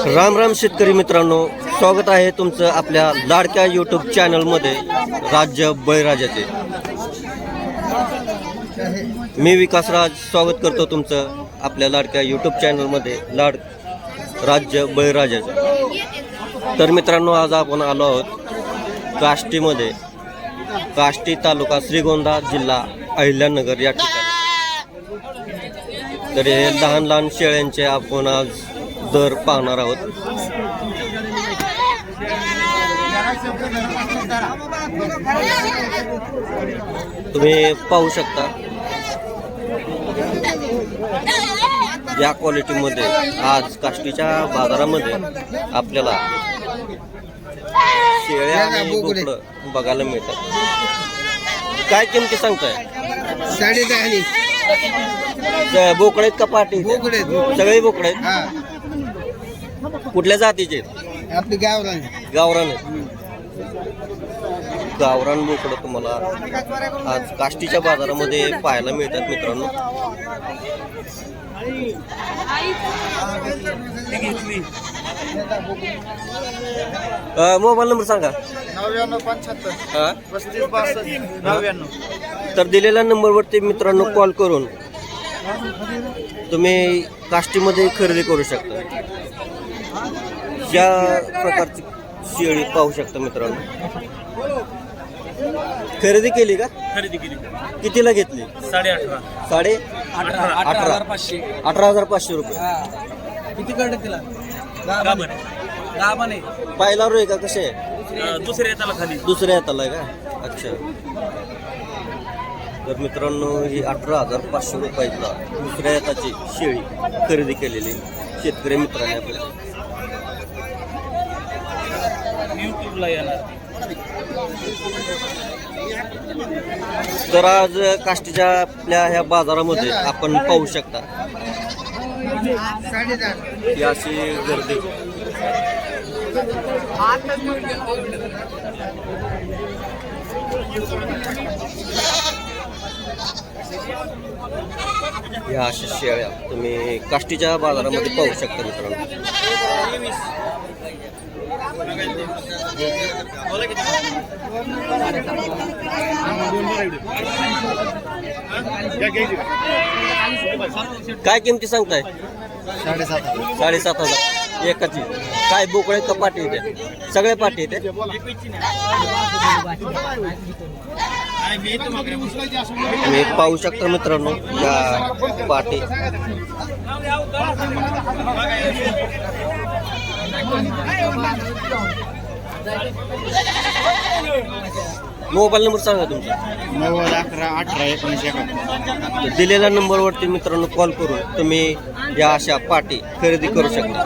राम राम शेतकरी मित्रांनो, स्वागत आहे तुमचं आपल्या लाडक्या यूट्यूब चॅनलमध्ये राज्य बळीराजाचे। मी विकासराज स्वागत करतो तुमचं आपल्या लाडक्या यूट्यूब चॅनलमध्ये राज्य बळीराजाचे। तर मित्रांनो, आज आपण आलो आहोत काष्टीमध्ये, काष्टी तालुका श्रीगोंदा जिल्हा अहिल्यानगर या ठिकाणी। तर हे लहान लहान शेळ्यांचे आपण आज दर पाहणार आहोत। तुम्ही पाहू शकता या क्वालिटीमध्ये आज काष्टीच्या बाजारामध्ये आपल्याला शेळ्या आणि बोकडं बघायला मिळतात। काय किमती सांगताय? 10.5 बोकडे आहेत का पाटी? बोकडे आहेत. सगळे बोकडे आहेत। हा, कुठल्या जातीचे? आपली गावरान गावरान आहेत। गावरान बोकडं तुम्हाला आज काष्टीच्या बाजारामध्ये पाहायला मिळतात मित्रांनो। मोबाईल नंबर सांगा। 9975 3562 तर दिलेल्या नंबरवरती मित्रांनो कॉल करून तुम्ही काष्टीमध्ये खरेदी करू शकता। या प्रकारची शेळी पाहू शकता मित्रांनो। खरेदी केली का? खरेदी केली कितीला घेतली? 18,500 18,500 रुपये। किती कडे तिला गाभण गाबाने पाहिला रोय का? कसे दुसऱ्या येताला खाली दुसऱ्या हाताला आहे का? अच्छा। तर मित्रांनो, ही 18,500 रुपयाला दुसऱ्या हाताची शेळी खरेदी केलेली शेतकरी मित्रांनी आपल्या। युट्यूबला येणार। तर आज काष्टीच्या आपल्या ह्या बाजारामध्ये आपण पाहू शकता ही अशी गर्दी। ह्या अशा शेळ्या तुम्ही काष्टीच्या बाजारामध्ये पाहू शकता मित्रांनो। काय किमती सांगताय? 7,500 एकाची। काय बोकडे का पाटी येते? सगळे पाटी येते। तुम्ही पाहू शकता मित्रांनो या पाटी। मोबाईल नंबर सांगा तुमचा। 90111819 दिलेल्या नंबरवरती मित्रांनो कॉल करून तुम्ही या अशा पाटी खरेदी करू शकता।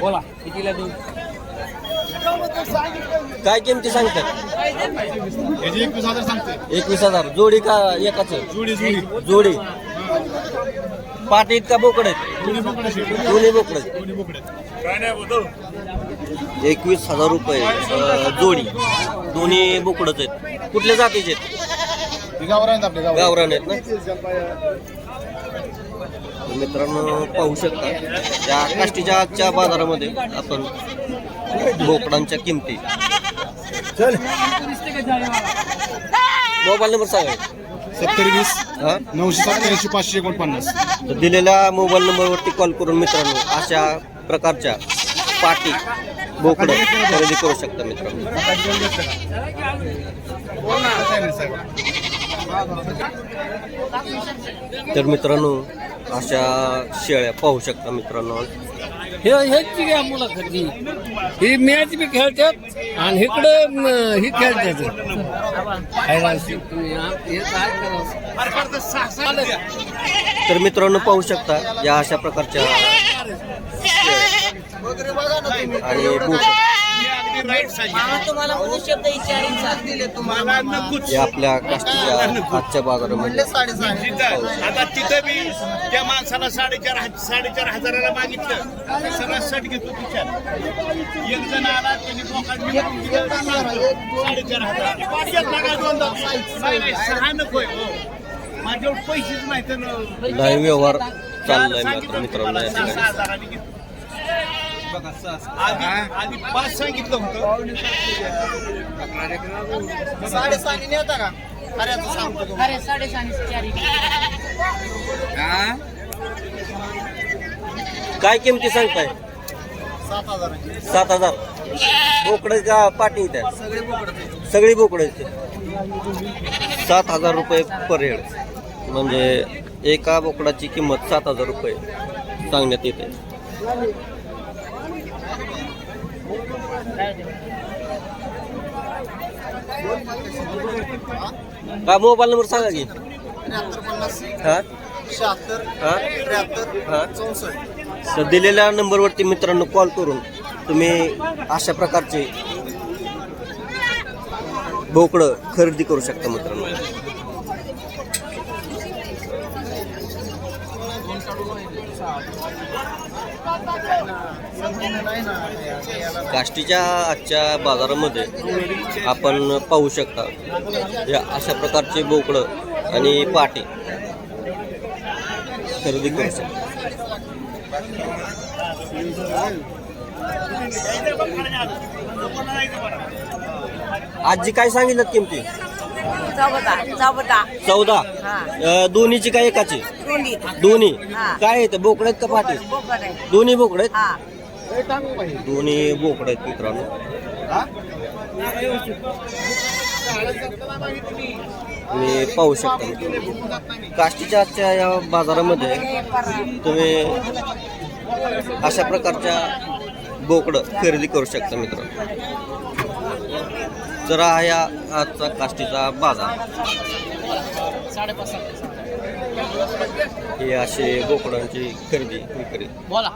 बोला कितीला देऊ? काय किमती सांगतात? 21,000 सांगते। 21,000 जोडी का एकाच? जोडी। पाटीत का बोकडे? दोन्ही बोकडे। 21,000 रुपये जोडी। दोन्ही बोकडच आहेत। कुठल्या जातीचे आहेत? गावरान आहेत ना मित्रांनो। पाहू शकता या काष्टीच्या आजच्या बाजारामध्ये आपण बोकडांच्या किमती। मोबाईल नंबर सांगा। 7020 हा, 987 549 तर दिलेल्या मोबाईल नंबरवरती कॉल करून मित्रांनो अशा प्रकारच्या पाटी बोकडं खरेदी करू शकता मित्रांनो। तर मित्रांनो अशा शेळ्या पाहू शकता मित्रांनो। ह्याची घ्या मुलाखत ही मॅच बी खेळतात आणि इकडं ही खेळतात। तर मित्रांनो पाहू शकता या अशा प्रकारच्या शेळ्या आणि बोकड मी राईट सांगितलं तुम्हाला म्हणून शब्द विचारून दिले मला नकोच हे आपल्या काष्टीच्या आजच्या बाजारामध्ये आता तिथं मी त्या माणसाला 4,500 मागितलं मी सगळं सट घेतो विचार एक जण आला त्यांनी बोकाड घेऊन दिलं 4,500 6 नकोय माझ्यावर पैसेच नाही तर लाईव्ह व्यवहार चाललाय मित्रांनो या ठिकाणी. 6,000 घेतलं आधी 5 सांगितलं होतं 6.5 होता का खऱ्याचं सांगतो खरे 6.5 काय किमती सांगताय 7,000 बोकडे का पाटी त्या सगळी बोकडे 7,000 रुपये पर हेड म्हणजे एका बोकडाची किंमत 7,000 रुपये सांगण्यात येते. का मोबाईल नंबर सांगा की 7350 हा 76 हा 73 हा 64 तर दिलेल्या नंबरवरती मित्रांनो कॉल करून तुम्ही अशा प्रकारचे बोकडं खरेदी करू शकता मित्रांनो. काष्टीच्या आजच्या बाजारामध्ये आपण पाहू शकता या अशा प्रकारचे बोकडं आणि पाटे खरेदी करू शकता. आजी काय सांगितलं किमती 14 दोन्हीची काय एकाची दोन्ही काय येतं बोकड आहेत का पाटी दोन्ही बोकड आहेत दोन्ही बोकड आहेत मित्रांनो. मी पाहू शकता मित्रांनो काष्टीच्या आजच्या या बाजारामध्ये तुम्ही अशा प्रकारच्या बोकडं खरेदी करू शकता मित्रांनो. जरा या आजचा काष्टीचा बाजार हे असे बोकडांची खरेदी विक्री. बोला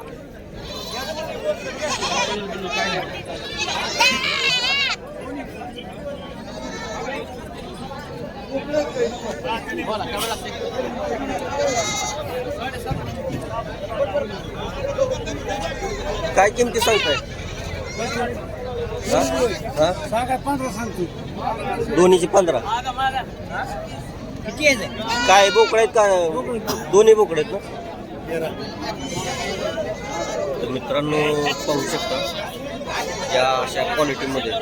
काय किमती सांगताय दोन्हीची 15 काय बोकड आहेत का दोन्ही बोकड आहेत ना. तर मित्रांनो पाहू शकता या अशा क्वालिटीमध्ये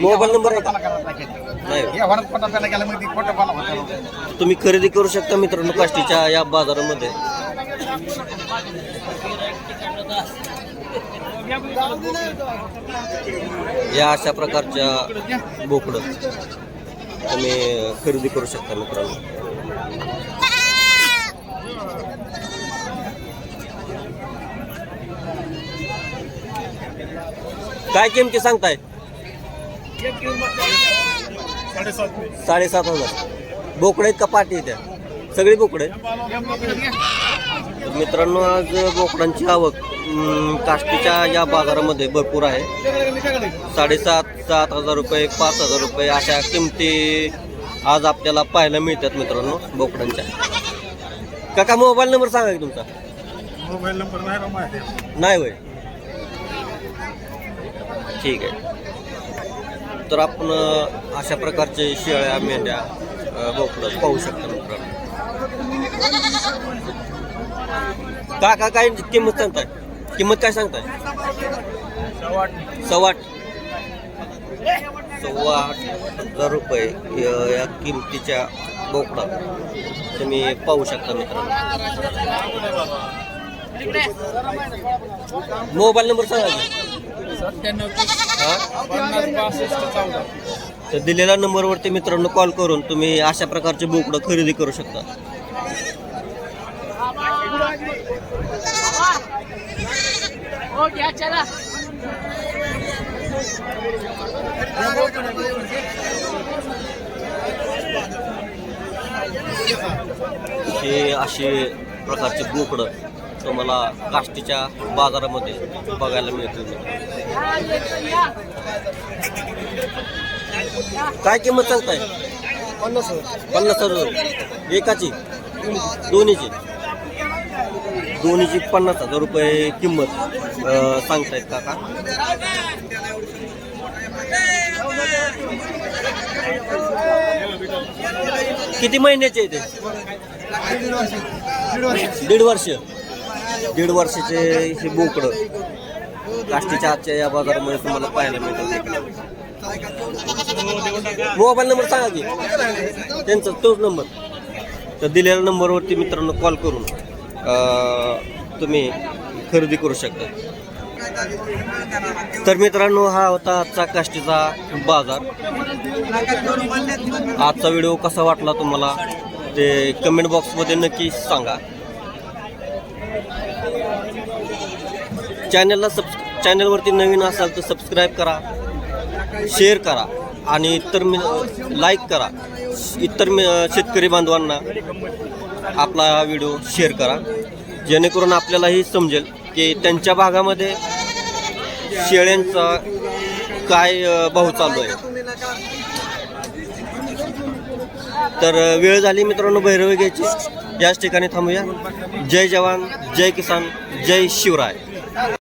मोबाईल नंबर आहे का नाही तुम्ही खरेदी करू शकता मित्रांनो काष्टीच्या या बाजारामध्ये. या अशा प्रकारच्या बोकडं तुम्ही खरेदी करू शकता मित्रांनो. काय किमती सांगताय 7,500 बोकडे आहेत का पाटी त्या सगळी बोकडे. मित्रांनो आज बोकडांची आवक काष्टीच्या या बाजारामध्ये भरपूर आहे. 7,500-7,000 रुपये 5,000 रुपये अशा किमती आज आपल्याला पाहायला मिळतात मित्रांनो बोकडांच्या. काका मोबाईल नंबर सांगा की तुमचा. मोबाईल नंबर नाही होय ठीक आहे. तर आपण अशा प्रकारचे शेळ्या मेंढ्या बोकडं पाहू शकता मित्रांनो. काका काय किंमत सांगताय किंमत काय सांगताय 8,000 रुपये या किमतीच्या बोकडा तुम्ही पाहू शकता मित्रांनो. मोबाईल नंबर सांगा तर दिलेल्या नंबरवरती मित्रांनो कॉल करून तुम्ही अशा प्रकारचे बोकडं खरेदी करू शकता. हे असे प्रकारचे बोकडं तुम्हाला काष्टीच्या बाजारामध्ये बघायला मिळतील. काय किंमत सांगताय? 50,000 एकाची, दोन्हीची 50,000 रुपये किंमत सांगतायत काका. किती महिन्याचे आहे ते? 1.5 वर्षाचे हे बोकडं काष्टीच्या आजच्या या बाजारामध्ये तुम्हाला पाहायला मिळतात. मोबाईल नंबर सांगा की त्यांचा, तोच नंबर. तर दिलेल्या नंबरवरती मित्रांनो कॉल करून तुम्ही खरेदी करू शकता. तर मित्रांनो हा होता आजचा काष्टीचा बाजार. आजचा व्हिडिओ कसा वाटला तुम्हाला ते कमेंट बॉक्समध्ये नक्की सांगा. चॅनलवरती नवीन असाल तर सबस्क्राईब करा, शेअर करा आणि लाईक करा. इतर शेतकरी बांधवांना आपला हा व्हिडिओ शेअर करा, जेणेकरून आपल्यालाही समजेल की त्यांच्या भागामध्ये शेळ्यांचा काय भाव चालू आहे. तर वेळ झाली मित्रांनो भैरवी घ्यायची. याच ठिकाणी थांबूया. जय जवान, जय किसान, जय शिवराय.